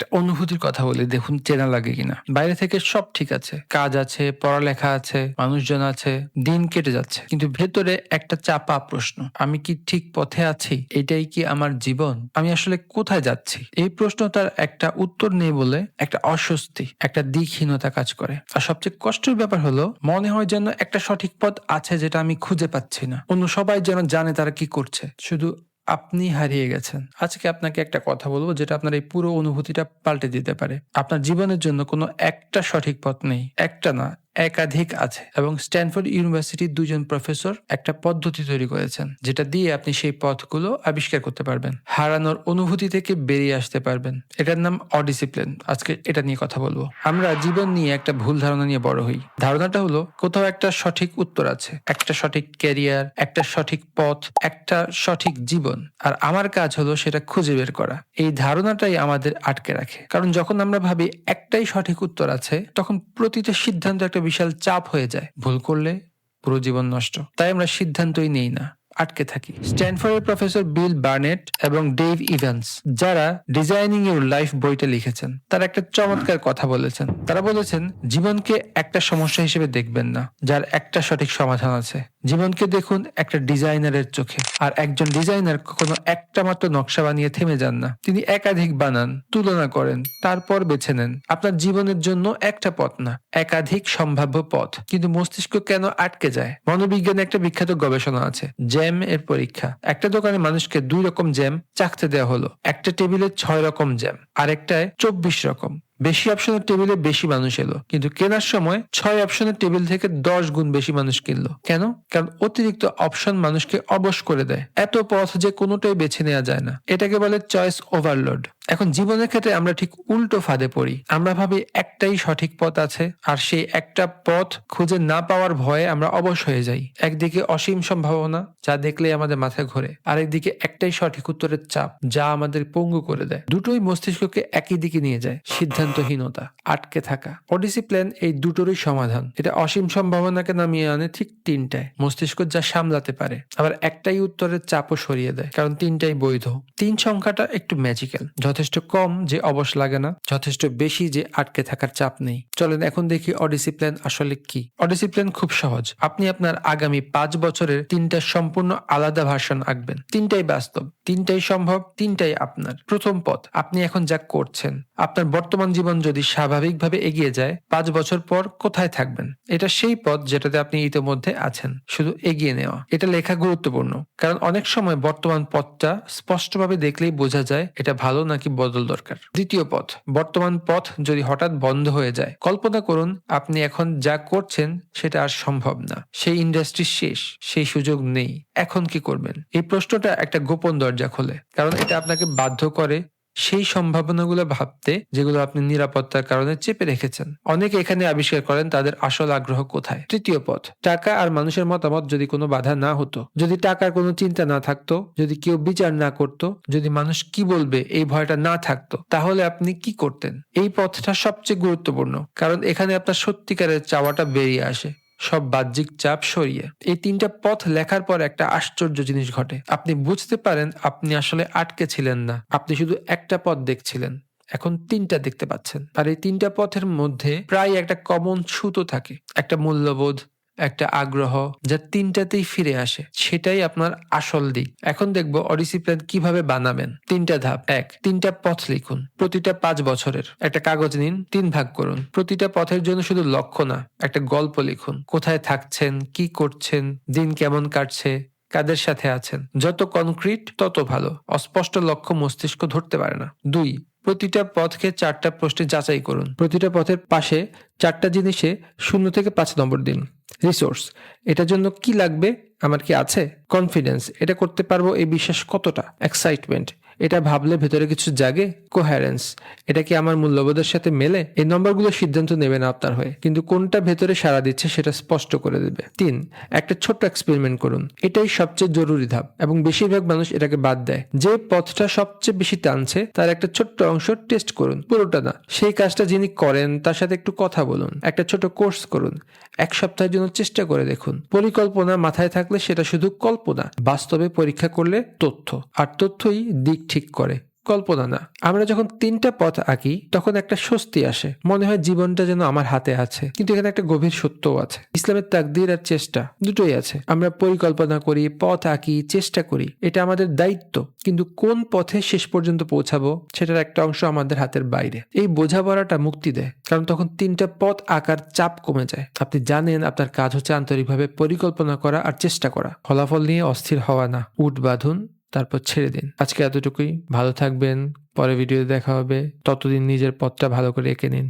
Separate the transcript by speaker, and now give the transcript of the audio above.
Speaker 1: একটা অনুভূতির কথা বলি, দেখুন চেনা লাগে কিনা। বাইরে থেকে সব ঠিক আছে, কাজ আছে, পড়ালেখা আছে, মানুষজন আছে, দিন কেটে যাচ্ছে, কিন্তু ভেতরে একটা চাপা প্রশ্ন, আমি কি ঠিক পথে আছি? এটাই কি আমার জীবন? আমি আসলে কোথায় যাচ্ছি? এই প্রশ্নটার একটা উত্তর নেই বলে একটা অস্বস্তি, একটা দিকহীনতা কাজ করে। আর সবচেয়ে কষ্টের ব্যাপার হলো, মনে হয় যেন একটা সঠিক পথ আছে যেটা আমি খুঁজে পাচ্ছি না। অন্য সবাই যেন জানে তারা কি করছে, শুধু আপনি হারিয়ে গেছেন। আজকে আপনাকে একটা কথা বলবো যেটা আপনার এই পুরো অনুভূতিটা পাল্টে দিতে পারে। আপনার জীবনের জন্য কোনো একটা সঠিক পথ নেই, একটা না, একাধিক আছে। এবং স্ট্যানফোর্ড ইউনিভার্সিটির দুজন প্রফেসর একটা পদ্ধতি তৈরি করেছেন যেটা দিয়ে আপনি সেই পথগুলো আবিষ্কার করতে পারবেন, হারানোর অনুভূতি থেকে বেরিয়ে আসতে পারবেন। এটার নাম অডিসিপ্লিন। আজকে এটা নিয়ে কথা বলবো। আমরা জীবন নিয়ে একটা ভুল ধারণা নিয়ে বড় হই। ধারণাটা হলো কোথাও একটা সঠিক উত্তর আছে, একটা সঠিক ক্যারিয়ার, একটা সঠিক পথ, একটা সঠিক জীবন, আর আমার কাজ হলো সেটা খুঁজে বের করা। এই ধারণাটাই আমাদের আটকে রাখে। কারণ যখন আমরা ভাবি একটাই সঠিক উত্তর আছে, তখন প্রতিটা সিদ্ধান্ত একটা বিশাল চাপ হয়ে যায়। ভুল করলে পুরো জীবন নষ্ট। তাই আমরা সিদ্ধান্তই নেই না, আটকে থাকি। স্ট্যানফোর্ডের প্রফেসর বিল বার্নেট এবং ডেভ ইভান্স, যারা ডিজাইনিং ইউর লাইফ বইটা লিখেছেন, তারা একটা চমৎকার কথা বলেছেন। তারা বলেছেন, জীবনকে একটা সমস্যা হিসেবে দেখবেন না যার একটা সঠিক সমাধান আছে। জীবনকে দেখুন একটা ডিজাইনারের চোখে। আর একজন ডিজাইনার কখনো একটা মাত্র নকশা বানিয়ে থেমে যান না। তিনি একাধিক বানান, তুলনা করেন, তারপর বেছে নেন। আপনার জীবনের জন্য একটা পথ না, একাধিক সম্ভাব্য পথ। কিন্তু মস্তিষ্ক কেন আটকে যায়? মনোবিজ্ঞানে একটা বিখ্যাত গবেষণা আছে, জ্যাম এর পরীক্ষা। একটা দোকানে মানুষকে 2 রকম জ্যাম চাখতে দেওয়া হলো। একটা টেবিলে 6 রকম জ্যাম, আরেকটায় 24 রকম। বেশি অপশনের টেবিলে বেশি মানুষ এলো, কিন্তু কেনার সময় 6 অপশনের টেবিল থেকে 10 গুণ বেশি মানুষ কিনলো। কেন? কারণ অতিরিক্ত অপশন মানুষকে অবশ করে দেয়। এত পথ যে কোনোটাই বেছে নেওয়া যায় না। এটাকে বলে চয়েস ওভারলোড। এখন জীবনের ক্ষেত্রে আমরা ঠিক উল্টো ফাঁদে পড়ি। আমরা ভাবি একটাই সঠিক পথ আছে, আর সেই একটা পথ খুঁজে না পাওয়ার ভয়ে আমরা অবশ হয়ে যাই। একদিকে অসীম সম্ভাবনা, যা দেখলেই আমাদের মাথায় ঘোরে, আরেকদিকে একটাই সঠিক উত্তরের চাপ, যা আমাদের পঙ্গু করে দেয়। দুটোই মস্তিষ্ককে একই দিকে নিয়ে যায়, সিদ্ধান্তহীনতা, আটকে থাকা। অডিসিপ্লিন এই দুটোরই সমাধান। এটা অসীম সম্ভাবনাকে নামিয়ে আনে ঠিক 3টায়। মস্তিষ্ক যা সামলাতে পারে, আবার একটাই উত্তরের চাপও সরিয়ে দেয়, কারণ 3টাই বৈধ। 3 সংখ্যাটা একটু ম্যাজিক্যাল, যথেষ্ট কম যে অবশ লাগে না, যথেষ্ট বেশি যে আটকে থাকার চাপ নেই। চলেন এখন দেখি অডিসিপ্লিন আসলে কি। অডিসিপ্লিন খুব সহজ। আপনি আপনার আগামী 5 বছরের 3টা সম্পূর্ণ আলাদা ভার্সন আঁকবেন। 3টাই বাস্তব, 3টাই সম্ভব, 3টাই আপনার। প্রথম পথ, আপনি এখন যা করছেন। আপনার বর্তমান জীবন যদি স্বাভাবিকভাবে এগিয়ে যায়, 5 বছর পর কোথায় থাকবেন? এটা সেই পথ যেটাতে আপনি ইতিমধ্যে আছেন, শুধু এগিয়ে নেওয়া। এটা লেখা গুরুত্বপূর্ণ, কারণ অনেক সময় বর্তমান পথটা স্পষ্টভাবে দেখলেই বোঝা যায় এটা ভালো নাকি বদল দরকার। দ্বিতীয় পথ, বর্তমান পথ যদি হঠাৎ বন্ধ হয়ে যায়, কল্পনা করুন আপনি এখন যা করছেন সেটা আর সম্ভব না, সেই ইন্ডাস্ট্রি শেষ, সেই সুযোগ নেই। এখন কি করবেন? এই প্রশ্নটা একটা গোপন দরজা খোলে, কারণ এটা আপনাকে বাধ্য করে সেই সম্ভাবনাগুলো ভাবতে যেগুলো আপনি নিরাপত্তার কারণে চেপে রেখেছেন। অনেকে এখানে আবিষ্কার করেন তাদের আসল আগ্রহ কোথায়। তৃতীয় পথ, টাকা আর মানুষের মতামত যদি কোনো বাধা না হতো, যদি টাকার কোনো চিন্তা না থাকতো, যদি কেউ বিচার না করতো, যদি মানুষ কি বলবে এই ভয়টা না থাকতো, তাহলে আপনি কি করতেন? এই পথটা সবচেয়ে গুরুত্বপূর্ণ, কারণ এখানে আপনার সত্যিকারের চাওয়াটা বেরিয়ে আসে, সব বাহ্যিক চাপ সরিয়ে। এই 3টা পথ লেখার পর একটা আশ্চর্য জিনিস ঘটে। আপনি বুঝতে পারেন আপনি আসলে আটকে ছিলেন না, আপনি শুধু একটা পথ দেখছিলেন। এখন 3টা দেখতে পাচ্ছেন। আর এই 3টা পথের মধ্যে প্রায় একটা কমন সুতো থাকে, একটা মূল্যবোধ, একটা আগ্রহ, যা 3টাতেই ফিরে আসে। সেটাই আপনার আসল দিক। এখন দেখবো অডিসিপ্লিন কিভাবে বানাবেন। 3টা ধাপ। 1, 3টা পথ লিখুন, প্রতিটা 5 বছরের। একটা কাগজ নিন, 3 ভাগ করুন। প্রতিটা পথের জন্য শুধু লক্ষ্য না, একটা গল্প লিখুন। কোথায় থাকছেন, কি করছেন, দিন কেমন কাটছে, কাদের সাথে আছেন। যত কনক্রিট তত ভালো। অস্পষ্ট লক্ষ্য মস্তিষ্ক ধরতে পারে না। 2, প্রতিটা পথকে 4টা প্রশ্নে যাচাই করুন। প্রতিটা পথের পাশে 4টা জিনিসে 0 থেকে 5 নম্বর দিন। রিসোর্স, এটার জন্য কি লাগবে, আমার কি আছে? কনফিডেন্স, এটা করতে পারবো এই বিশ্বাস কতটা? এক্সাইটমেন্ট, এটা ভাবলে ভেতরে কিছু জাগে? কোহেরেন্স, এটা কি আমার মূল্যবোধের সাথে মেলে? এই নম্বরগুলো সিদ্ধান্ত নেবে না আপনার হয়ে, কিন্তু কোনটা ভেতরে সাড়া দিচ্ছে সেটা স্পষ্ট করে দেবে। 3, একটা ছোট্ট এক্সপেরিমেন্ট করুন। এটাই সবচেয়ে জরুরি ধাপ, এবং বেশিরভাগ মানুষ এটাকে বাদ দেয়। যে পথটা সবচেয়ে বেশি টানছে তার একটা ছোট্ট অংশ টেস্ট করুন, পুরোটা না। সেই কাজটা যিনি করেন তার সাথে একটু কথা বলুন, একটা ছোট কোর্স করুন, 1 সপ্তাহের জন্য চেষ্টা করে দেখুন। পরিকল্পনা মাথায় থাকলে সেটা শুধু কল্পনা, বাস্তবে পরীক্ষা করলে তথ্য, আর তথ্যই দিক ঠিক করে।
Speaker 2: কল্পনা না। আমরা যখন 3টা পথ আঁকি তখন একটা স্বস্তি আসে, মনে হয় জীবনটা যেন আমার হাতে আছে। কিন্তু এখানে একটা গভীর সত্যও আছে। ইসলামের তাকদীর আর চেষ্টা দুটোই আছে। আমরা পরিকল্পনা করি, পথ আঁকি, চেষ্টা করি, এটা আমাদের দায়িত্ব। কিন্তু কোন পথে শেষ পর্যন্ত পৌঁছাবো সেটার একটা অংশ আমাদের হাতের বাইরে। এই বোঝাপড়াটা মুক্তি দেয়, কারণ তখন 3টা পথ আঁকার চাপ কমে যায়। আপনি জানেন আপনার কাজ হচ্ছে আন্তরিকভাবে পরিকল্পনা করা আর চেষ্টা করা, ফলাফল নিয়ে অস্থির হওয়া না। উট বাঁধুন, তারপর ছেড়ে দিন। আজকে এতটুকুই। ভালো থাকবেন, পরে ভিডিওতে দেখা হবে। ততদিন নিজের পথটা ভালো করে এঁকে নিন।